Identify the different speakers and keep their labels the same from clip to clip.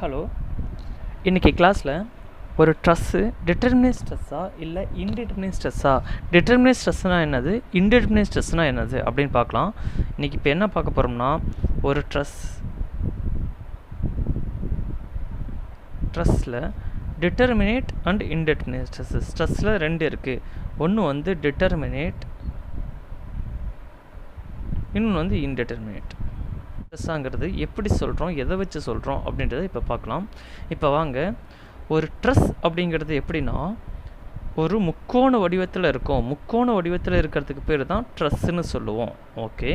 Speaker 1: Hello, இன்றைக்கி கிளாஸில் ஒரு ட்ரஸ்ஸு டிட்டர்மினேட் ஸ்ட்ரெஸ்ஸா இல்லை இன்டிட்டர்மினேட் ஸ்ட்ரெஸ்ஸா, டிட்டர்மினேட் ஸ்ட்ரெஸ்னால் என்னது, இன்டிட்டர்மினேட் ஸ்ட்ரெஸ்னால் என்னது அப்படின்னு பார்க்கலாம். இன்றைக்கி இப்போ என்ன பார்க்க போகிறோம்னா, ஒரு ட்ரஸ்ஸில் டிட்டர்மினேட் அண்ட் இன்டிட்டர்மினேட் ஸ்ட்ரெஸ்ஸில் ரெண்டு இருக்குது. ஒன்று வந்து டிட்டர்மினேட், இன்னொன்று வந்து இன்டிட்டர்மினேட். ட்ரெஸ்ஸாங்கிறது எப்படி சொல்கிறோம், எதை வச்சு சொல்கிறோம் அப்படின்றத இப்போ பார்க்கலாம். இப்போ வாங்க, ஒரு ட்ரெஸ் அப்படிங்கிறது எப்படின்னா ஒரு முக்கோண வடிவத்தில் இருக்கும். முக்கோண வடிவத்தில் இருக்கிறதுக்கு பேர் தான் ட்ரெஸ்ஸுன்னு சொல்லுவோம். ஓகே,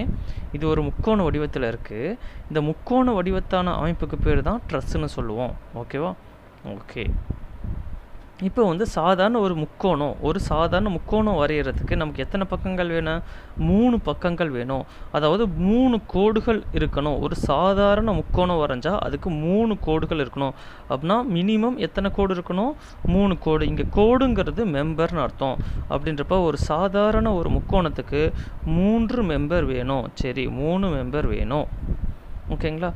Speaker 1: இது ஒரு முக்கோண வடிவத்தில் இருக்குது. இந்த முக்கோண வடிவத்தான அமைப்புக்கு பேர் தான் ட்ரெஸ்ஸுன்னு சொல்லுவோம். ஓகேவா? ஓகே, இப்போ வந்து ஒரு சாதாரண முக்கோணம் வரைகிறதுக்கு நமக்கு எத்தனை பக்கங்கள் வேணும்? 3 பக்கங்கள் வேணும். அதாவது 3 கோடுகள் இருக்கணும். ஒரு சாதாரண முக்கோணம் வரைஞ்சால் அதுக்கு 3 கோடுகள் இருக்கணும். அப்படின்னா மினிமம் எத்தனை கோடு இருக்கணும்? 3 கோடு. இங்கே கோடுங்கிறது மெம்பர்னு அர்த்தம். அப்படின்றப்ப ஒரு சாதாரண ஒரு முக்கோணத்துக்கு 3 மெம்பர் வேணும். சரி, 3 மெம்பர் வேணும். ஓகேங்களா?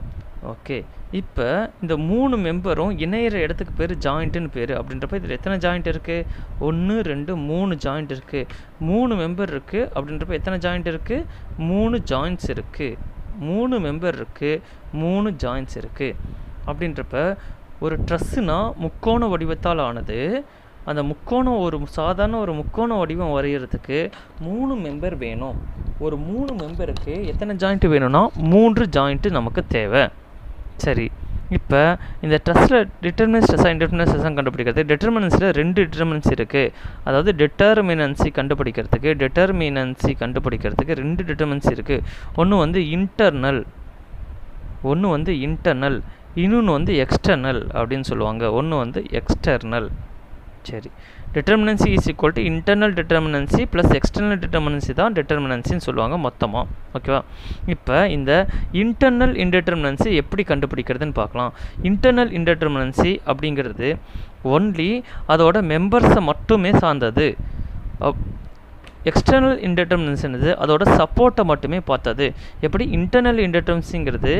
Speaker 1: ஓகே, இப்போ இந்த 3 மெம்பரும் இணையிற இடத்துக்கு பேர் ஜாயிண்ட்டுன்னு பேர். அப்படின்றப்ப இதில் எத்தனை ஜாயிண்ட் இருக்குது? 1 2 3 ஜாயிண்ட் இருக்குது. 3 மெம்பர் இருக்குது. அப்படின்றப்ப எத்தனை ஜாயிண்ட் இருக்குது? 3 ஜாயிண்ட்ஸ் இருக்குது. 3 மெம்பர் இருக்குது, 3 ஜாயிண்ட்ஸ் இருக்குது. அப்படின்றப்ப ஒரு ட்ரெஸ்ஸுனால் முக்கோண வடிவத்தால் ஆனது. அந்த சாதாரண ஒரு முக்கோண வடிவம் வரைகிறதுக்கு 3 மெம்பர் வேணும். ஒரு 3 மெம்பருக்கு எத்தனை ஜாயிண்ட்டு வேணும்னா 3 ஜாயிண்ட்டு நமக்கு தேவை. சரி, இப்போ இந்த ட்ரெஸ்ஸில் டிட்டர்மினேட் ஸ்ட்ரெஸ்ஸாக இன்டிட்டர்மினேட் ஸ்ட்ரெஸ்ஸாக கண்டுபிடிக்கிறது. டிட்டர்மினன்ஸில் 2 டிட்டர்மினன்சி இருக்குது. அதாவது டிட்டர்மினன்சி கண்டுபிடிக்கிறதுக்கு 2 டிட்டர்மினன்சி இருக்குது. ஒன்று வந்து இன்டர்னல், இன்னொன்று வந்து எக்ஸ்டர்னல் அப்படின்னு சொல்லுவாங்க. ஒன்று வந்து எக்ஸ்டர்னல். சரி, determinacy is equal to internal determinacy plus external determinacy தான் டிட்டர்மினன்சின்னு சொல்லுவாங்க மொத்தமாக. ஓகேவா? இப்போ இந்த இன்டர்னல் இன்டிட்டர்மினன்சி எப்படி கண்டுபிடிக்கிறதுன்னு பார்க்கலாம். இன்டர்னல் இன்டிட்டர்மினன்சி அப்படிங்கிறது ஒன்லி அதோட மெம்பர்ஸை மட்டுமே சார்ந்தது. எக்ஸ்டர்னல் இன்டிட்டர்மினன்சிங்கிறது அதோட சப்போர்ட்டை மட்டுமே பார்த்தது. எப்படி? இன்டர்னல் இன்டிட்டர்மினன்சிங்கிறது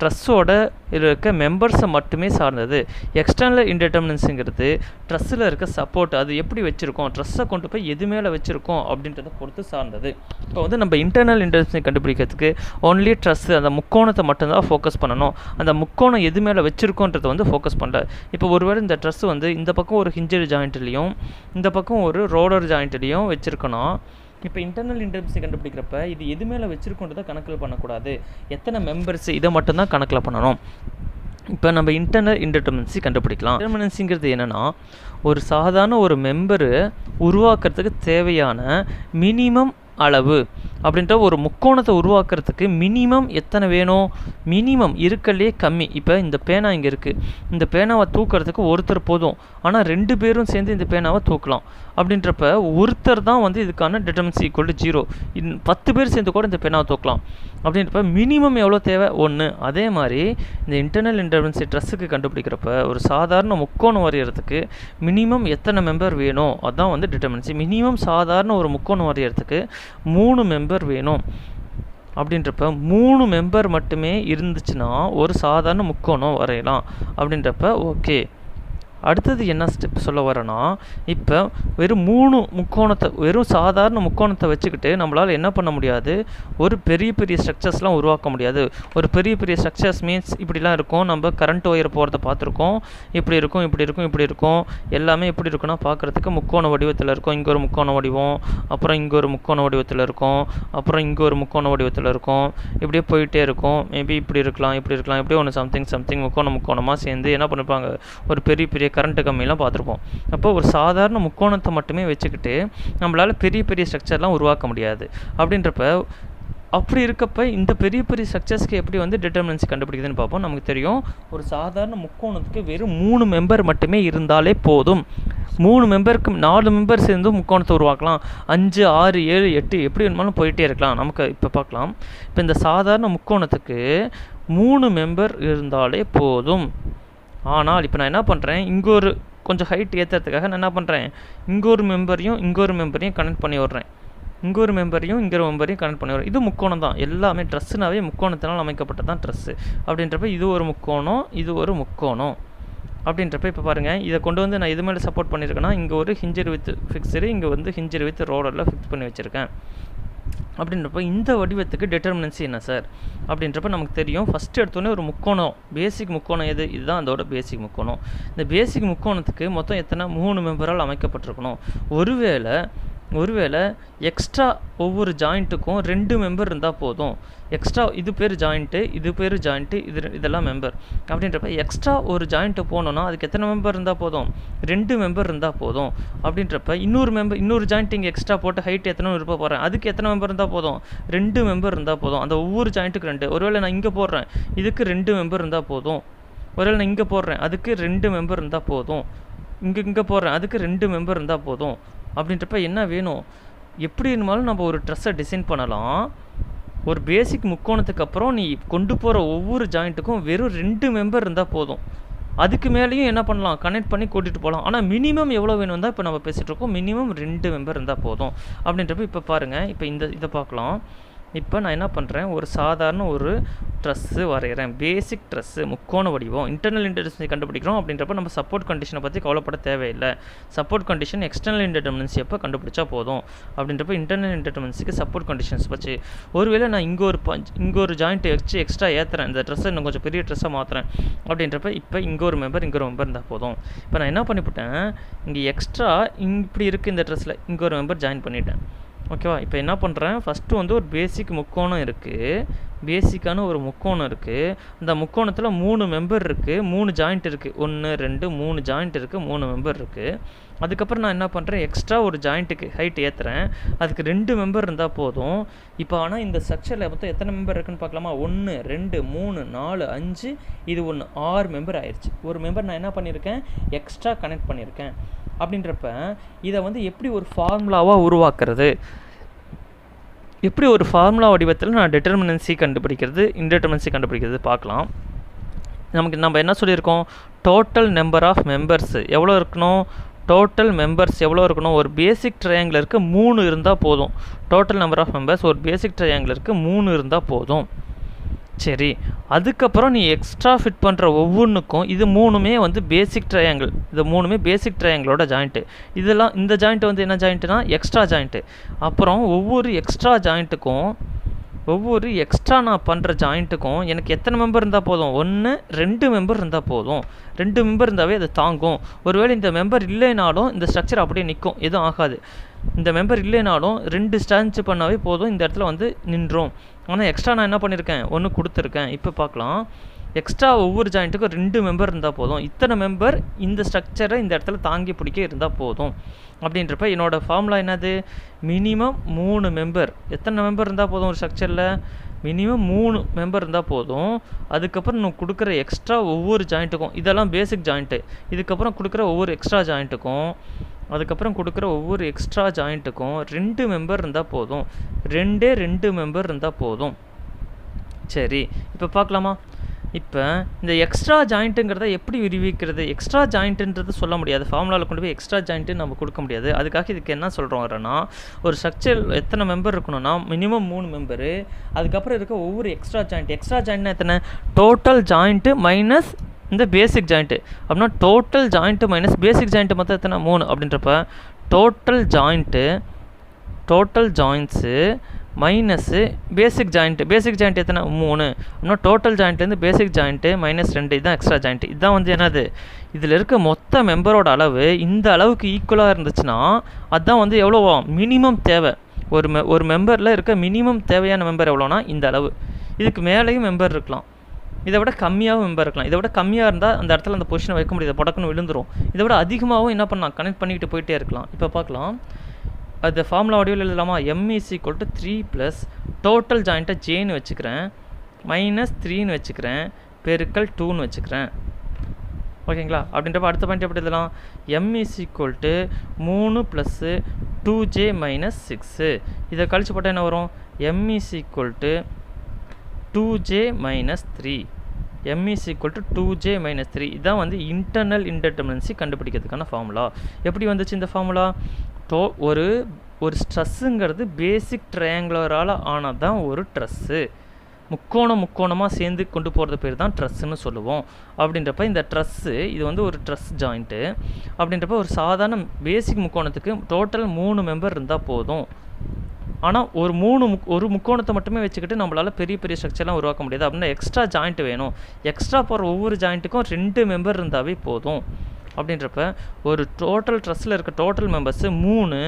Speaker 1: ட்ரெஸ்ஸோட இருக்க மெம்பர்ஸை மட்டுமே சார்ந்தது. எக்ஸ்டர்னல் இன்டிட்டர்மினன்சிங்கிறது ட்ரெஸ்ஸில் இருக்க சப்போர்ட், அது எப்படி வச்சுருக்கோம், ட்ரெஸ்ஸை கொண்டு போய் எது மேலே வச்சுருக்கோம் அப்படின்றத பொறுத்து சார்ந்தது. இப்போ வந்து நம்ம இன்டர்னல் இன்டிட்டர்மினன்சி கண்டுபிடிக்கிறதுக்கு ஒன்லி ட்ரெஸ்ஸு, அந்த முக்கோணத்தை மட்டும்தான் ஃபோக்கஸ் பண்ணணும். அந்த முக்கோணம் எது மேலே வச்சுருக்கோன்றதை வந்து ஃபோக்கஸ் பண்ணல. இப்போ ஒருவேளை இந்த ட்ரெஸ் வந்து இந்த பக்கம் ஒரு ஹிஞ்சர் ஜாயிண்ட்லேயும் இந்த பக்கம் ஒரு ரோலர் ஜாயிண்ட்லேயும் வச்சுருக்கணும். இப்போ இன்டர்னல் இன்டிட்டர்மினன்சி கண்டுபிடிக்கிறப்ப இது எது மேலே வச்சுருக்கோன்றதை கணக்கில் பண்ணக்கூடாது. எத்தனை மெம்பர்ஸ் இதை மட்டும்தான் கணக்கில் பண்ணணும். இப்போ நம்ம இன்டர்னல் இன்டிட்டர்மினன்சி கண்டுபிடிக்கலாம். டிட்டர்மினன்சிங்கிறது என்னென்னா, ஒரு சாதாரண ஒரு மெம்பரு உருவாக்குறதுக்கு தேவையான மினிமம் அளவு. அப்படின்ற ஒரு முக்கோணத்தை உருவாக்குறதுக்கு மினிமம் எத்தனை வேணும்? மினிமம் இருக்கலே கம்மி. இப்போ இந்த பேனா இங்கே இருக்குது. இந்த பேனாவை தூக்கிறதுக்கு ஒருத்தர் போதும். ஆனால் 2 பேரும் சேர்ந்து இந்த பேனாவை தூக்கலாம். அப்படின்றப்ப ஒருத்தர் தான் வந்து இதுக்கான டிட்டர்மினன்சி ஈக்குவல் டு 0. 10 பேர் சேர்ந்து கூட இந்த பேனாவை தூக்கலாம். அப்படின்றப்ப மினிமம் எவ்வளோ தேவை? 1. அதே மாதிரி இந்த இன்டர்னல் இன்டிட்டர்மினன்சி ட்ரெஸ்ஸுக்கு கண்டுபிடிக்கிறப்ப ஒரு சாதாரண முக்கோணம் வரைகிறதுக்கு மினிமம் எத்தனை மெம்பர் வேணும், அதுதான் வந்து டிட்டர்மினன்சி. மினிமம் சாதாரண ஒரு முக்கோணம் வரைகிறதுக்கு 3 மெம்பர் வேணும். அப்படின்றப்ப 3 மெம்பர் மட்டுமே இருந்துச்சுன்னா ஒரு சாதாரண முக்கோணம் வரையலாம். அப்படின்றப்ப ஓகே, அடுத்தது என்ன ஸ்டெப் சொல்ல வரேன்னா, இப்போ வெறும் சாதாரண முக்கோணத்தை வச்சுக்கிட்டு நம்மளால் என்ன பண்ண முடியாது? ஒரு பெரிய ஸ்ட்ரக்சர்ஸ்லாம் உருவாக்க முடியாது. ஒரு பெரிய ஸ்ட்ரக்சர்ஸ் மீன்ஸ் இப்படிலாம் இருக்கும். நம்ம கரண்ட் ஒயர் போகிறத பார்த்துருக்கோம். இப்படி இருக்கும். எல்லாமே எப்படி இருக்குன்னா பார்க்குறதுக்கு முக்கோண வடிவத்தில் இருக்கும். இங்கே ஒரு முக்கோண வடிவம், அப்புறம் இங்கே ஒரு முக்கோண வடிவத்தில் இருக்கும், அப்புறம் இங்கே ஒரு முக்கோண வடிவத்தில் இருக்கும். இப்படியே போயிட்டே இருக்கும். மேபி இப்படி இருக்கலாம், இப்படியே ஒன்று சம்திங் முக்கோணமாக சேர்ந்து என்ன பண்ணிருப்பாங்க? ஒரு பெரிய கரண்ட்டு கம்மியெல்லாம் பார்த்துருப்போம். அப்போ ஒரு சாதாரண முக்கோணத்தை மட்டுமே வச்சுக்கிட்டு நம்மளால் பெரிய ஸ்ட்ரக்சர்லாம் உருவாக்க முடியாது. அப்படின்றப்ப அப்படி இருக்கப்போ இந்த பெரிய ஸ்ட்ரக்சர்ஸ்க்கு எப்படி வந்து டிட்டர்மினன்சி கண்டுபிடிக்குதுன்னு பார்ப்போம். நமக்கு தெரியும், ஒரு சாதாரண முக்கோணத்துக்கு வெறும் 3 மெம்பர் மட்டுமே இருந்தாலே போதும். 3 மெம்பருக்கு 4 மெம்பர் சேர்ந்து முக்கோணத்தை உருவாக்கலாம். 5 6 7 8 எப்படி வேணுமாலும் போயிட்டே இருக்கலாம். நமக்கு இப்போ பார்க்கலாம். இப்போ இந்த சாதாரண முக்கோணத்துக்கு 3 மெம்பர் இருந்தாலே போதும். ஆனால் இப்போ நான் என்ன பண்ணுறேன், இங்கே ஒரு கொஞ்சம் ஹைட் ஏற்றுறதுக்காக நான் என்ன பண்ணுறேன், இங்கே ஒரு மெம்பரையும் கனெக்ட் பண்ணி விட்றேன். இங்கே ஒரு மெம்பரையும் இங்கே ஒரு மெம்பரையும் கனெக்ட் பண்ணி வரும். இது முக்கோணம் தான், எல்லாமே ட்ரஸ்ஸுனாவே முக்கோணத்தினால் அமைக்கப்பட்ட தான் ட்ரஸ்ஸு. அப்படின்றப்ப இது ஒரு முக்கோணம், இது ஒரு முக்கோணம். அப்படின்றப்ப இப்போ பாருங்கள், இதை கொண்டு வந்து நான் இது மேலே சப்போர்ட் பண்ணியிருக்கேன்னா இங்கே ஒரு ஹிஞ்சர் வித் ஃபிக்ஸரு, இங்கே வந்து ஹிஞ்சர் வித் ரோலரில் ஃபிக்ஸ் பண்ணி வச்சுருக்கேன். அப்படின்றப்ப இந்த வடிவத்துக்கு டெட்டர்மினன்சி என்ன சார் அப்படின்றப்ப நமக்கு தெரியும். ஃபஸ்ட்டு எடுத்தோடனே ஒரு முக்கோணம், பேசிக் முக்கோணம் எது, இதுதான் அதோட பேசிக் முக்கோணம். இந்த பேசிக் முக்கோணத்துக்கு மொத்தம் எத்தனை 3 மெம்பரால் அமைக்கப்பட்டிருக்கணும். ஒருவேளை எக்ஸ்ட்ரா ஒவ்வொரு ஜாயிண்ட்டுக்கும் 2 மெம்பர் இருந்தால் போதும். எக்ஸ்ட்ரா இது பேர் ஜாயிண்ட்டு, இது பேர் ஜாயிண்ட்டு, இதெல்லாம் மெம்பர். அப்படின்றப்ப எக்ஸ்ட்ரா ஒரு ஜாயிண்ட்டு போகணுன்னா அதுக்கு எத்தனை மெம்பர் இருந்தால் போதும், 2 மெம்பர் இருந்தால் போதும். அப்படின்றப்ப இன்னொரு ஜாயிண்ட் இங்கே எக்ஸ்ட்ரா போட்டு ஹைட் எத்தனை இருப்ப போகிறேன், அதுக்கு எத்தனை மெம்பர் இருந்தால் போதும், 2 மெம்பர் இருந்தால் போதும். அந்த ஒவ்வொரு ஜாயிண்ட்டுக்கு 2. ஒருவேளை நான் இங்கே போடுறேன், இதுக்கு 2 மெம்பர் இருந்தால் போதும். ஒருவேளை நான் இங்கே போடுறேன், அதுக்கு 2 மெம்பர் இருந்தால் போதும். இங்கே போடுறேன், அதுக்கு 2 மெம்பர் இருந்தால் போதும். அப்படின்றப்ப என்ன வேணும், எப்படி இருந்தாலும் நம்ம ஒரு ட்ரெஸ்ஸை டிசைன் பண்ணலாம். ஒரு பேசிக் முக்கோணத்துக்கு அப்புறம் நீ கொண்டு போகிற ஒவ்வொரு ஜாயிண்ட்டுக்கும் வெறும் 2 மெம்பர் இருந்தால் போதும். அதுக்கு மேலேயும் என்ன பண்ணலாம், கனெக்ட் பண்ணி கூட்டிகிட்டு போகலாம். ஆனால் மினிமம் எவ்வளோ வேணும் தான் இப்போ நம்ம பேசிகிட்டு இருக்கோம். மினிமம் 2 மெம்பர் இருந்தால் போதும். அப்படின்றப்ப இப்போ பாருங்கள், இப்போ இதை பார்க்கலாம். இப்போ நான் என்ன பண்ணுறேன், ஒரு சாதாரண ஒரு ட்ரெஸ்ஸு வரைகிறேன். பேசிக் ட்ரெஸ்ஸு, முக்கோண வடிவம். இன்டர்னல் இன்டர்டர்மினன்சி கண்டுபிடிக்கிறோம். அப்படின்றப்ப நம்ம சப்போர்ட் கண்டிஷனை பற்றி கவலைப்பட தேவையில்லை. சப்போர்ட் கண்டிஷன் எக்ஸ்டர்னல் இன்டர்டர்மினன்சி அப்போ கண்டுபிடிச்சா போதும். அப்படின்றப்ப இன்டர்னல் இன்டர்டர்மினன்சிக்கு சப்போர்ட் கண்டிஷன்ஸ் வச்சு ஒருவேளை நான் இங்கே ஒரு ஜாயிண்ட் வச்சு எக்ஸ்ட்ரா ஏற்றுறேன், இந்த ட்ரெஸ்ஸை இன்னும் கொஞ்சம் பெரிய ட்ரெஸ்ஸாக மாற்றுறேன். அப்படின்றப்ப இப்போ இங்கே ஒரு மெம்பர் இருந்தால் போதும். இப்போ நான் என்ன பண்ணிவிட்டேன், இங்கே எக்ஸ்ட்ரா இப்படி இருக்குது இந்த ட்ரெஸ்ஸில், இங்கே ஒரு மெம்பர் ஜாயின் பண்ணிட்டேன். ஓகேவா. இப்போ என்ன பண்ணுறேன், ஃபஸ்ட்டு வந்து ஒரு பேசிக் முக்கோணம் இருக்குது, பேசிக்கான ஒரு முக்கோணம் இருக்குது. அந்த முக்கோணத்தில் 3 மெம்பர் இருக்குது, 3 ஜாயிண்ட் இருக்குது. 1 2 3 ஜாயிண்ட் இருக்குது, 3 மெம்பர் இருக்குது. அதுக்கப்புறம் நான் என்ன பண்ணுறேன், எக்ஸ்ட்ரா ஒரு ஜாயிண்ட்டுக்கு ஹைட் ஏற்றுறேன், அதுக்கு 2 மெம்பர் இருந்தால் போதும். இப்போ ஆனால் இந்த ஸ்ட்ரக்சரில் மொத்தம் எத்தனை மெம்பர் இருக்குன்னு பார்க்கலாமா. 1 2 3 4 5, இது 1 6 மெம்பர் ஆயிடுச்சு. ஒரு மெம்பர் நான் என்ன பண்ணியிருக்கேன், எக்ஸ்ட்ரா கனெக்ட் பண்ணியிருக்கேன். அப்படின்றப்ப இதை வந்து எப்படி ஒரு ஃபார்முலாவாக உருவாக்குறது, எப்படி ஒரு ஃபார்முலா வடிவத்தில் நான் டெட்டர்மினன்சி கண்டுபிடிக்கிறது, இன்டெட்டர்மினன்சி கண்டுபிடிக்கிறது பார்க்கலாம். நம்ம என்ன சொல்லியிருக்கோம், டோட்டல் நம்பர் ஆஃப் மெம்பர்ஸ் எவ்வளோ இருக்கணும், டோட்டல் மெம்பர்ஸ் எவ்வளோ இருக்கணும், ஒரு பேசிக் ட்ரையாங்கிளருக்கு 3 இருந்தால் போதும். டோட்டல் நம்பர் ஆஃப் மெம்பர்ஸ் ஒரு பேசிக் ட்ரையாங்கிளருக்கு 3 இருந்தால் போதும். சரி, அதுக்கப்புறம் நீ எக்ஸ்ட்ரா ஃபிட் பண்ணுற ஒவ்வொன்றுக்கும் இது 3மே வந்து பேசிக் ட்ரையாங்கிள், இது 3மே பேசிக் ட்ரையாங்கிளோட ஜாயிண்ட்டு. இதெல்லாம் இந்த ஜாயிண்ட் வந்து என்ன ஜாயிண்ட்டுனா எக்ஸ்ட்ரா ஜாயிண்ட்டு. அப்புறம் ஒவ்வொரு எக்ஸ்ட்ரா நான் பண்ணுற ஜாயிண்ட்டுக்கும் எனக்கு எத்தனை மெம்பர் இருந்தால் போதும், 1 2 மெம்பர் இருந்தால் போதும். 2 மெம்பர் இருந்தாவே அது தாங்கும். ஒருவேளை இந்த மெம்பர் இல்லைனாலும் இந்த ஸ்ட்ரக்சர் அப்படியே நிற்கும், எதுவும் ஆகாது. இந்த மெம்பர் இல்லைனாலும் 2 ஸ்டான்ச் பண்ணாவே போதும், இந்த இடத்துல வந்து நின்றோம். ஆனால் எக்ஸ்ட்ரா நான் என்ன பண்ணியிருக்கேன், 1 கொடுத்துருக்கேன். இப்போ பார்க்கலாம், எக்ஸ்ட்ரா ஒவ்வொரு ஜாயிண்ட்டுக்கும் 2 மெம்பர் இருந்தால் போதும். இத்தனை மெம்பர் இந்த ஸ்ட்ரக்சரை இந்த இடத்துல தாங்கி பிடிக்க இருந்தால் போதும். அப்படின்றப்ப என்னோடய ஃபார்முலா என்னது, மினிமம் 3 மெம்பர். எத்தனை மெம்பர் இருந்தால் போதும் ஒரு ஸ்ட்ரக்சரில், மினிமம் 3 மெம்பர் இருந்தால் போதும். அதுக்கப்புறம் நான் கொடுக்குற எக்ஸ்ட்ரா ஒவ்வொரு ஜாயிண்ட்டுக்கும், இதெல்லாம் பேசிக் ஜாயிண்ட்டு, இதுக்கப்புறம் கொடுக்குற ஒவ்வொரு எக்ஸ்ட்ரா ஜாயிண்ட்டுக்கும், அதுக்கப்புறம் கொடுக்குற ஒவ்வொரு எக்ஸ்ட்ரா ஜாயிண்ட்டுக்கும் 2 மெம்பர் இருந்தால் போதும். 2 மெம்பர் இருந்தால் போதும். சரி, இப்போ பார்க்கலாமா. இப்போ இந்த எக்ஸ்ட்ரா ஜாயிண்ட்டுங்கிறத எப்படி விரிவிக்கிறது, எக்ஸ்ட்ரா ஜாயிண்ட்டுன்றது சொல்ல முடியாது, ஃபார்முலாவில் கொண்டு போய் எக்ஸ்ட்ரா ஜாயிண்ட்டு நம்ம கொடுக்க முடியாது. அதுக்காக இதுக்கு என்ன சொல்கிறோம் வரேன்னா, ஒரு ஸ்ட்ரக்சர் எத்தனை மெம்பர் இருக்கணும்னா மினிமம் 3 மெம்பரு. அதுக்கப்புறம் இருக்க ஒவ்வொரு எக்ஸ்ட்ரா ஜாயிண்ட்னா எத்தனை, டோட்டல் ஜாயிண்ட்டு மைனஸ் இந்த பேசிக் ஜாயிண்ட்டு. அப்படின்னா டோட்டல் ஜாயிண்ட்டு மைனஸ் பேசிக் ஜாயிண்ட்டு மொத்தம் எத்தனை, 3. அப்படின்றப்ப டோட்டல் ஜாயிண்ட்ஸு மைனஸு பேசிக் ஜாயிண்ட் எத்தனை, 3. அப்படின்னா டோட்டல் ஜாயிண்ட்லேருந்து பேசிக் ஜாயிண்ட்டு -2, இதுதான் எக்ஸ்ட்ரா ஜாயிண்ட். இதுதான் வந்து என்னது, இதில் இருக்க மொத்த மெம்பரோட அளவு இந்த அளவுக்கு ஈக்குவலாக இருந்துச்சுன்னா அதுதான் வந்து எவ்வளோவா மினிமம் தேவை. ஒரு மெம்பரில் இருக்க மினிமம் தேவையான மெம்பர் எவ்வளோனா இந்த அளவு. இதுக்கு மேலேயும் மெம்பர் இருக்கலாம், இதை விட கம்மியாகவும் மெம்பர் இருக்கலாம். இதை விட கம்மியாக இருந்தால் அந்த இடத்துல அந்த பொசிஷனை வைக்க முடியாது, புடக்குன்னு விழுந்துடும். இதை விட அதிகமாகவும் என்ன பண்ணலாம், கனெக்ட் பண்ணிக்கிட்டு போயிட்டே இருக்கலாம். இப்போ பார்க்கலாம், அது ஃபார்முலா வடிவில் எழுதலாமா. m = 3 + டோட்டல் ஜாயிண்ட்டை ஜேன்னு வச்சுக்கிறேன், -3ன்னு வச்சுக்கிறேன், பெருக்கல் 2ன்னு வச்சுக்கிறேன். ஓகேங்களா. அப்படின்றப்ப அடுத்த பாயிண்ட் எப்படி எழுதலாம், m = 3 + 2j - 6. இதை கழிச்சு போட்டால் என்ன வரும், m = 2j - 3. m = 2j - 3. இதுதான் வந்து இன்டர்னல் இன்டெர்மினன்சி கண்டுபிடிக்கிறதுக்கான ஃபார்முலா. எப்படி வந்துச்சு இந்த ஃபார்முலா, ஒரு ஒரு ஸ்ட்ரெஸ்ஸுங்கிறது பேசிக் ட்ரையாங்குலரால் ஆனது தான் ஒரு ட்ரெஸ்ஸு. முக்கோணமாக சேர்ந்து கொண்டு போகிறது பேர் தான் ட்ரெஸ்ஸுன்னு சொல்லுவோம். அப்படின்றப்ப இந்த ட்ரெஸ்ஸு இது வந்து ஒரு ட்ரெஸ் ஜாயிண்ட்டு. அப்படின்றப்ப ஒரு சாதாரண பேசிக் முக்கோணத்துக்கு டோட்டல் 3 மெம்பர் இருந்தால் போதும். ஆனால் ஒரு முக்கோணத்தை மட்டுமே வச்சுக்கிட்டு நம்மளால் பெரிய பெரிய ஸ்ட்ரக்சர்லாம் உருவாக்க முடியாது. அப்படின்னா எக்ஸ்ட்ரா ஜாயிண்ட் வேணும். எக்ஸ்ட்ரா போகிற ஒவ்வொரு ஜாயிண்ட்டுக்கும் 2 மெம்பர் இருந்தாவே போதும். அப்படின்றப்ப ஒரு டோட்டல் ட்ரெஸ்ஸில் இருக்க டோட்டல் மெம்பர்ஸு 3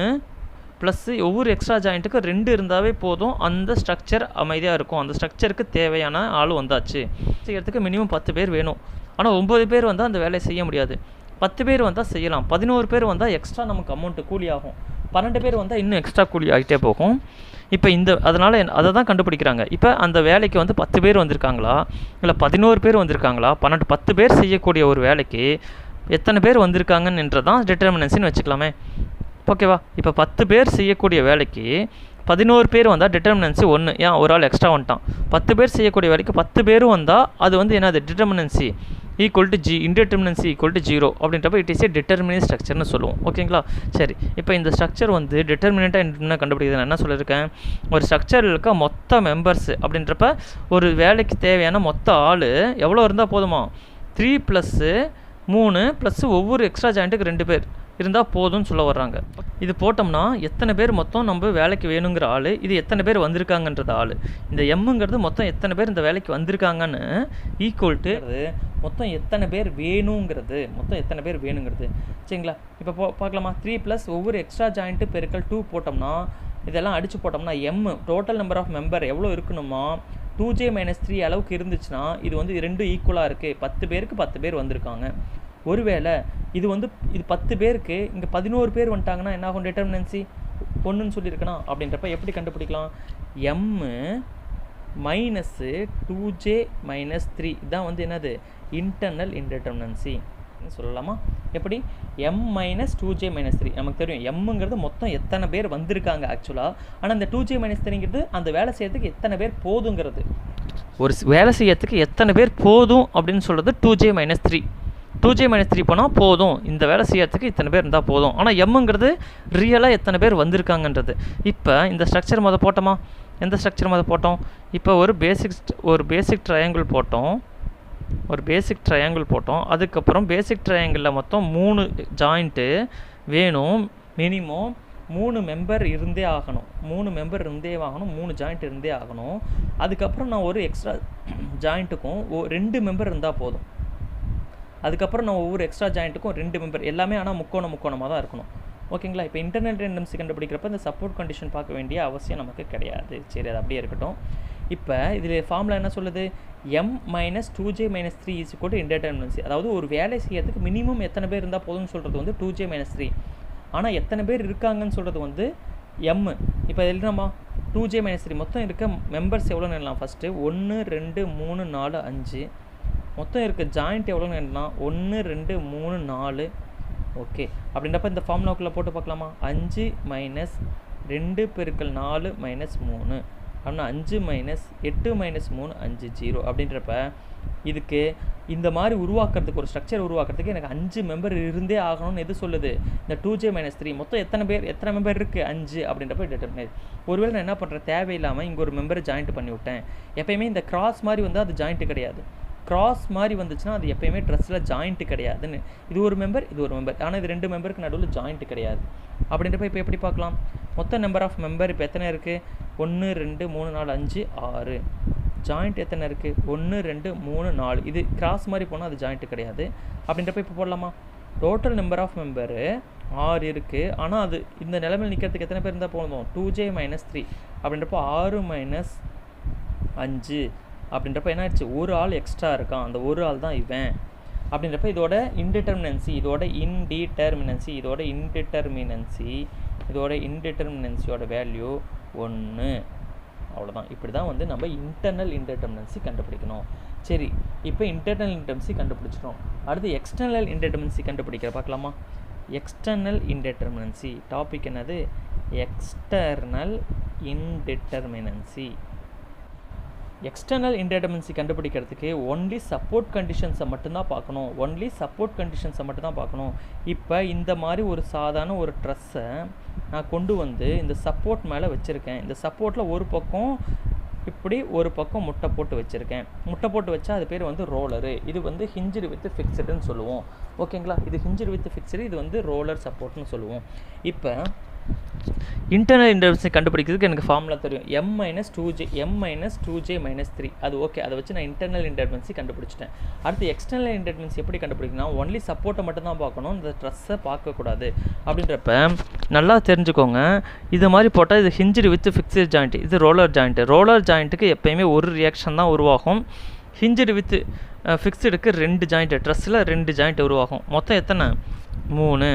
Speaker 1: ப்ளஸ் ஒவ்வொரு எக்ஸ்ட்ரா ஜாயிண்ட்டுக்கு 2 இருந்தாவே போதும். அந்த ஸ்ட்ரக்சர் அமைதியாக இருக்கும். அந்த ஸ்ட்ரக்சருக்கு தேவையான ஆள் வந்தாச்சு. செய்கிறதுக்கு மினிமம் 10 பேர் வேணும். ஆனால் 9 பேர் வந்தால் அந்த வேலையை செய்ய முடியாது. 10 பேர் வந்தால் செய்யலாம். 11 பேர் வந்தால் எக்ஸ்ட்ரா நமக்கு அமௌண்ட்டு கூலி ஆகும். 12 பேர் வந்தால் இன்னும் எக்ஸ்ட்ரா கூலி ஆகிட்டே போகும். இப்போ அதனால் அதை தான் கண்டுபிடிக்கிறாங்க. இப்போ அந்த வேலைக்கு வந்து 10 பேர் வந்திருக்காங்களா, இல்லை 11 பேர் வந்திருக்காங்களா, 10 பேர் செய்யக்கூடிய ஒரு வேலைக்கு எத்தனை பேர் வந்திருக்காங்கன்றதான் டிட்டர்மினன்சின்னு வச்சுக்கலாமே. ஓகேவா? இப்போ 10 பேர் செய்யக்கூடிய வேலைக்கு 11 பேர் வந்தால் டிட்டர்மினன்சி 1. ஏன் ஒரு ஆள் எக்ஸ்ட்ரா வந்துட்டான். 10 பேர் செய்யக்கூடிய வேலைக்கு 10 பேரும் வந்தால் அது வந்து என்னது determinacy equal to g, indeterminacy equal to 0 அப்படின்றப்ப இட் இஸ் ஏ டிட்டர்மினன்ட் ஸ்ட்ரக்சர்னு சொல்லுவோம். ஓகேங்களா? சரி, இப்போ இந்த ஸ்ட்ரக்சர் வந்து டிட்டர்மினண்ட்டாக என்ன கண்டுபிடிக்கிறது நான் என்ன சொல்லியிருக்கேன், ஒரு ஸ்ட்ரக்சரில் இருக்க மொத்த மெம்பர்ஸ் அப்படின்றப்ப ஒரு வேலைக்கு தேவையான மொத்த ஆள் எவ்வளோ இருந்தால் போதுமா, 3 + 3 + ஒவ்வொரு எக்ஸ்ட்ரா ஜாயிண்ட்டுக்கு 2 பேர் இருந்தால் போதும்னு சொல்ல வர்றாங்க. இது போட்டோம்னா எத்தனை பேர் மொத்தம் நம்ம வேலைக்கு வேணுங்கிற ஆள், இது எத்தனை பேர் வந்திருக்காங்கன்றது ஆள், இந்த எம்முங்கிறது மொத்தம் எத்தனை பேர் இந்த வேலைக்கு வந்திருக்காங்கன்னு ஈக்குவல் டு மொத்தம் எத்தனை பேர் வேணுங்கிறது, சரிங்களா? இப்போ பார்க்கலாமா, 3 + ஒவ்வொரு எக்ஸ்ட்ரா ஜாயிண்ட்டு பெருக்கல் 2 போட்டோம்னா இதெல்லாம் அடித்து போட்டோம்னா M total number of member எவ்வளோ இருக்கணுமா, 2j - 3 அளவுக்கு இருந்துச்சுன்னா இது வந்து 2 ஈக்குவலாக இருக்குது. 10 பேருக்கு 10 பேர் வந்திருக்காங்க. ஒருவேளை இது 10 பேருக்கு இங்கே 11 பேர் வந்துட்டாங்கன்னா என்ன ஆகும், டிட்டர்மினன்சி 1ன்னு சொல்லியிருக்கணும். அப்படின்றப்ப எப்படி கண்டுபிடிக்கலாம், m - 2j - 3 இதான் வந்து என்னது இன்டர்னல் இன்டிட்டர்மினன்சி சொல்லலாமா? எப்படி m - 2j - 3 நமக்கு தெரியும் எம்ங்கிறது மொத்தம் எத்தனை பேர் வந்திருக்காங்க ஆக்சுவலாக. ஆனால் இந்த 2j - 3ங்கிறது அந்த வேலை செய்யறதுக்கு எத்தனை பேர் போதுங்கிறது. ஒரு வேலை செய்யறதுக்கு எத்தனை பேர் போதும் அப்படின்னு சொல்கிறது 2j - 3. 2j - 3 போனால் போதும், இந்த வேலை செய்யறதுக்கு இத்தனை பேர் இருந்தால் போதும். ஆனால் எம்ங்கிறது ரியலாக எத்தனை பேர் வந்திருக்காங்கன்றது. இப்போ இந்த ஸ்ட்ரக்சர் மொதல் போட்டோமா, எந்த ஸ்ட்ரக்சர் மொதல் போட்டோம், இப்போ ஒரு பேசிக் ட்ரையாங்கிள் போட்டோம். அதுக்கப்புறம் பேசிக் ட்ரையாங்கிளில் மொத்தம் 3 ஜாயிண்ட்டு வேணும். மினிமம் 3 மெம்பர் இருந்தே ஆகணும். 3 ஜாயிண்ட் இருந்தே ஆகணும். அதுக்கப்புறம் நான் ஒரு எக்ஸ்ட்ரா ஜாயிண்ட்டுக்கும் 2 மெம்பர் இருந்தால் போதும். அதுக்கப்புறம் நான் ஒவ்வொரு எக்ஸ்ட்ரா ஜாயிண்ட்டுக்கும் 2 மெம்பர், எல்லாமே ஆனால் முக்கோணமாக தான் இருக்கணும். ஓகேங்களா? இப்போ இன்டர்னல் டிட்டர்மினன்சி கண்டுபிடிக்கிறப்ப இந்த சப்போர்ட் கண்டிஷன் பார்க்க வேண்டிய அவசியம் நமக்கு கிடையாது. சரி, அது அப்படியே இருக்கட்டும். இப்போ இதில் ஃபார்முலா என்ன சொல்லுது, m - 2j - 3 = இன்டிட்டர்மினன்சி. அதாவது ஒரு வேலை செய்யறதுக்கு மினிமம் எத்தனை பேர் இருந்தால் போதும்னு சொல்கிறது வந்து 2j - 3. ஆனால் எத்தனை பேர் இருக்காங்கன்னு சொல்கிறது வந்து m. இப்போ இதில் நம்ம 2j - 3 மொத்தம் இருக்க மெம்பர்ஸ் எவ்வளோன்னு எழுதலாம். ஃபஸ்ட்டு 1 2 3 4 5 மொத்தம் இருக்க ஜாயிண்ட் எவ்வளோன்னு எழுதலாம், 1 2 3 4. ஓகே, அப்படின்றப்ப இந்த ஃபார்முலாக்குள்ளே போட்டு பார்க்கலாமா, 5 - 2 × 4 - 3 அப்படின்னா 5 - 8 - 3 5 0. அப்படின்றப்ப இதுக்கு இந்த மாதிரி உருவாக்குறதுக்கு, ஒரு ஸ்ட்ரக்சர் உருவாக்குறதுக்கு எனக்கு 5 மெம்பர் இருந்தே ஆகணும்னு எது சொல்லுது, இந்த 2j - 3 மொத்தம் எத்தனை மெம்பர் இருக்குது 5 அப்படின்றப்ப டிட்டர்மினேட். ஒருவேளை நான் என்ன பண்ணுறேன், தேவையில்லாமல் இங்கே ஒரு மெம்பரை ஜாயிண்ட் பண்ணி விட்டேன். எப்பயுமே இந்த கிராஸ் மாதிரி வந்து அது ஜாயிண்ட்டு கிடையாது. கிராஸ் மாதிரி வந்துச்சுன்னா அது எப்பயுமே ட்ரெஸ்ஸில் ஜாயிண்ட்டு கிடையாதுன்னு. இது ஒரு மெம்பர், ஆனால் இது 2 மெம்பருக்கு நடுவில் ஜாயிண்ட்டு கிடையாது. அப்படின்றப்ப இப்போ எப்படி பார்க்கலாம், மொத்த நம்பர் ஆஃப் மெம்பர் இப்போ எத்தனை இருக்குது, 1 2 3 4 5 6. ஜாயிண்ட் எத்தனை இருக்குது, 1 2 3 4. இது கிராஸ் மாதிரி போனால் அது ஜாயிண்ட்டு கிடையாது. அப்படின்றப்ப இப்போ போடலாமா, டோட்டல் நம்பர் ஆஃப் மெம்பரு 6 இருக்குது. ஆனால் அது இந்த நிலைமையில் நிற்கிறதுக்கு எத்தனை பேர் இருந்தால் போதும், 2j - 3 அப்படின்றப்போ 6 - 5 அப்படின்றப்ப என்ன ஆயிடுச்சு, ஒரு ஆள் எக்ஸ்ட்ரா இருக்கான், அந்த ஒரு ஆள் தான் இவன். அப்படின்றப்ப இதோட இன்டிட்டர்மினன்சியோட வேல்யூ 1. அவ்வளோதான். இப்படி தான் வந்து நம்ம இன்டர்னல் இன்டிட்டர்மினன்சி கண்டுபிடிக்கணும். சரி, இப்போ இன்டர்னல் இன்டிட்டர்மினன்சி கண்டுபிடிச்சிட்டோம். அடுத்து எக்ஸ்டர்னல் இன்டிட்டர்மினன்சி கண்டுபிடிக்கிற பார்க்கலாமா. எக்ஸ்டர்னல் இன்டிட்டர்மினன்சி டாபிக் என்னது, எக்ஸ்டர்னல் இன்டிட்டர்மினன்சி. எக்ஸ்டர்னல் இன்டெர்மினன்சி கண்டுபிடிக்கிறதுக்கு ஒன்லி சப்போர்ட் கண்டிஷன்ஸை மட்டும்தான் பார்க்கணும். இப்போ இந்த மாதிரி ஒரு சாதாரண ஒரு ட்ரெஸ்ஸை நான் கொண்டு வந்து இந்த சப்போர்ட் மேலே வச்சுருக்கேன். இந்த சப்போர்ட்டில் ஒரு பக்கம் இப்படி ஒரு பக்கம் முட்டை போட்டு வச்சுருக்கேன். முட்டை போட்டு வச்சா அது பேர் வந்து ரோலரு. இது வந்து ஹிஞ்சுடு வித் ஃபிக்ஸடுன்னு சொல்லுவோம். ஓகேங்களா? இது ஹிஞ்சுடு வித் ஃபிக்ஸடு, இது வந்து ரோலர் சப்போர்ட்னு சொல்லுவோம். இப்போ இன்டர்னல் இன்டெர்மினன்சி கண்டுபிடிக்கிறதுக்கு எனக்கு ஃபார்முலா தெரியும். m - 2j - 3. அது ஓகே. அதை வச்சு நான் இன்டர்னல் இன்டெர்மினன்சி கண்டுபிடிச்சிட்டேன். அடுத்து எக்ஸ்டர்னல் இன்டெர்மினன்சி எப்படி கண்டுபிடிக்கணும்? ஒன்லி சப்போர்ட்டை மட்டும் தான் பார்க்கணும், இந்த ட்ரெஸ்ஸை பார்க்கக்கூடாது. அப்படின்றப்ப நல்லா தெரிஞ்சுக்கோங்க. இது மாதிரி போட்டால் இது ஹிஞ்சுடு வித் ஃபிக்ஸட் ஜாயிண்ட், இது ரோலர் ஜாயிண்ட்டு. ரோலர் ஜாயிண்ட்டுக்கு எப்போயுமே ஒரு ரியாக்ஷன் தான் உருவாகும். ஹிஞ்சுடு வித் ஃபிக்ஸடுக்கு 2 ஜாயிண்ட்டு, ட்ரெஸ்ஸில் 2 ஜாயிண்ட் உருவாகும். மொத்தம் எத்தனை? 3.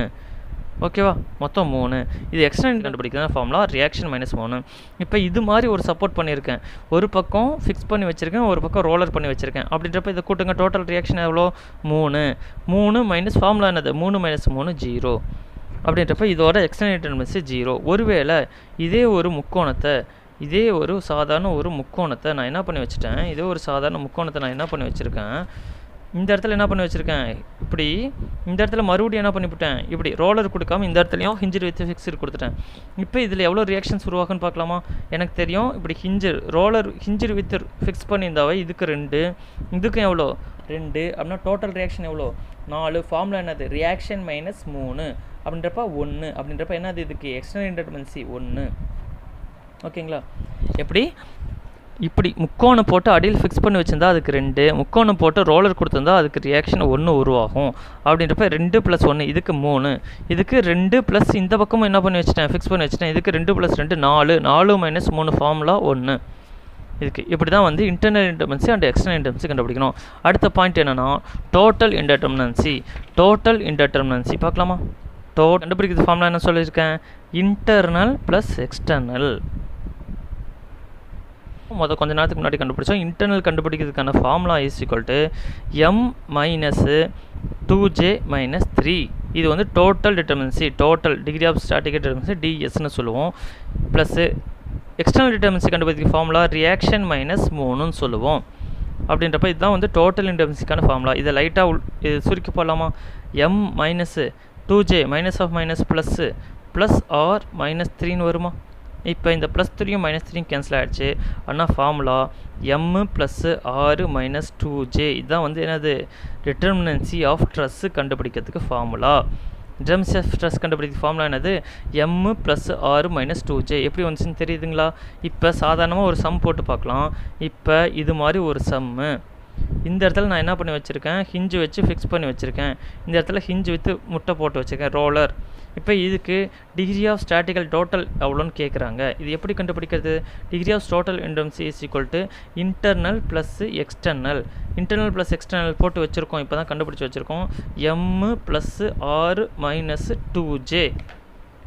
Speaker 1: ஓகேவா? மொத்தம் 3. இது எக்ஸ்டர்னல் கண்டுபிடிக்கிறதா ஃபார்முலா, ரியாக்ஷன் -3. இப்போ இது மாதிரி ஒரு சப்போர்ட் பண்ணியிருக்கேன், ஒரு பக்கம் ஃபிக்ஸ் பண்ணி வச்சுருக்கேன், ஒரு பக்கம் ரோலர் பண்ணி வச்சுருக்கேன். அப்படின்றப்ப இதை கூட்டுங்க. டோட்டல் ரியாக்ஷன் எவ்வளோ? 3 மைனஸ் ஃபார்முலா என்னது? 3 - 3 0. அப்படின்றப்ப இதோட எக்ஸ்டர்னல் இன்டெர்மினன்சி 0. ஒருவேளை இதே ஒரு சாதாரண ஒரு முக்கோணத்தை நான் என்ன பண்ணி வச்சுட்டேன், இந்த இடத்துல என்ன பண்ணி வச்சுருக்கேன், இப்படி இந்த இடத்துல மறுபடியும் என்ன பண்ணிவிட்டேன், இப்படி ரோலர் கொடுக்காம இந்த இடத்துலையும் ஹிஞ்சர் வித் ஃபிக்ஸர் கொடுத்துட்டேன். இப்போ இதில் எவ்வளோ ரியாக்ஷன்ஸ் உருவாகுன்னு பார்க்கலாமா? எனக்கு தெரியும், இப்படி ஹிஞ்சர் வித் ஃபிக்ஸ் பண்ணியிருந்தாவே இதுக்கு 2, இதுக்கும் எவ்வளோ 2 அப்படின்னா டோட்டல் ரியாக்ஷன் எவ்வளோ? 4. ஃபார்முலா என்னது? ரியாக்ஷன் -3 அப்படின்றப்ப 1. அப்படின்றப்ப என்னது? இதுக்கு எக்ஸ்டர்னல் இன்டெர்மினன்சி 1. ஓகேங்களா? எப்படி இப்படி முக்கோணம் போட்டு அடியில் ஃபிக்ஸ் பண்ணி வச்சுருந்தா அதுக்கு 2, முக்கோணம் போட்டு ரோலர் கொடுத்துருந்தா அதுக்கு ரியாக்ஷன் 1 உருவாகும். அப்படின்றப்ப 2 + 1 இதுக்கு 3, இதுக்கு 2 ப்ளஸ் இந்த பக்கமும் என்ன பண்ணி வச்சுட்டேன், ஃபிக்ஸ் பண்ணி வச்சுட்டேன். இதுக்கு 2 + 2 4, 4 - 3 ஃபார்முலா 1. இதுக்கு இப்படி தான் வந்து இன்டர்னல் இன்டெர்மினன்சி அண்ட் எக்ஸ்டர்னல் இன்டெர்மினன்சி கண்டுபிடிக்கணும். அடுத்த பாயிண்ட் என்னென்னா டோட்டல் இன்டெர்மினன்சி பார்க்கலாமா? கண்டுபிடிக்கிறது ஃபார்முலா என்ன சொல்லியிருக்கேன்? Internal plus external. கொஞ்ச நேரத்துக்கு முன்னாடி கண்டுபிடிச்சோம். இன்டர்னல் கண்டுபிடிக்கிறதுக்கான formula is equal to m - 2j - 3. இது வந்து total degree of static determinacy dsன்னு சொல்லுவோம். ப்ளஸ்ஸு எக்ஸ்டர்னல் டிட்டர்மினன்சி கண்டுபிடிக்கிற ஃபார்முலா ரியாக்ஷன் -3ன்னு சொல்லுவோம். அப்படின்றப்ப இதுதான் வந்து டோட்டல் இன்டெர்மினன்சிக்கான ஃபார்முலா. இதை லைட்டாக சுருக்கி போடலாமா? m - 2j ப்ளஸ் ஆர் -3ன்னு வருமா? இப்போ இந்த +3யும் -3யும் கேன்சல் ஆகிடுச்சு. ஆனால் ஃபார்முலா m + 6 - 2j இதுதான் வந்து என்னது? டிட்டர்மினன்சி ஆஃப் ட்ரெஸ் கண்டுபிடிக்கிறதுக்கு ஃபார்முலா. டிட்டர்மினன்சி ஆஃப் ட்ரெஸ் கண்டுபிடிக்கிற ஃபார்முலா என்னது? m + 6 - 2j. எப்படி வந்துச்சுன்னு தெரியுதுங்களா? இப்போ சாதாரணமாக ஒரு சம் போட்டு பார்க்கலாம். இப்போ இது மாதிரி ஒரு சம்மு இந்த இடத்துல நான் என்ன பண்ணி வச்சுருக்கேன், ஹிஞ்சு வச்சு ஃபிக்ஸ் பண்ணி வச்சுருக்கேன். இந்த இடத்துல ஹிஞ்சு வித்து முட்டை போட்டு வச்சுருக்கேன், ரோலர். இப்போ இதுக்கு டிகிரி ஆஃப் ஸ்டாட்டிக்கல் டோட்டல் எவ்வளோன்னு கேட்குறாங்க. இது எப்படி கண்டுபிடிக்கிறது? Degree of total indeterminacy is equal to internal plus external போட்டு வச்சுருக்கோம். இப்போ தான் கண்டுபிடிச்சி வச்சுருக்கோம். m + 6 - 2j.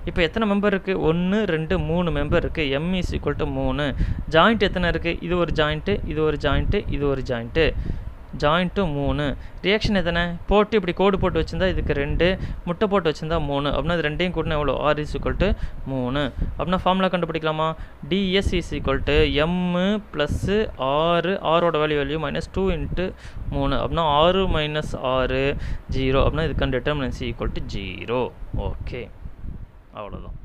Speaker 1: இப்போ எத்தனை மெம்பர் இருக்குது? 1 2 3 மெம்பர் இருக்குது. m is equal to 3. Joint எத்தனை இருக்குது? இது ஒரு ஜாயிண்ட்டு, இது ஒரு ஜாயிண்ட்டு, ஜாயிண்ட்டு 3. ரியாக்ஷன் எத்தனை? போட்டு இப்படி கோடு போட்டு வச்சுருந்தா இதுக்கு 2, முட்டை போட்டு வச்சுருந்தா 3. அப்படின்னா இது ரெண்டையும் கூட்டினா எவ்வளோ? r is equal to 3. அப்படின்னா ஃபார்முலா கண்டுபிடிக்கலாமா? ds is equal to m + 6, ஆரோட வேல்யூ -2 × 3. அப்படின்னா 6 - 6 0. அப்படின்னா இதுக்கான டிட்டர்மினன்சி ஈக்குவல் டு 0. ஓகே, அவ்வளோதான்.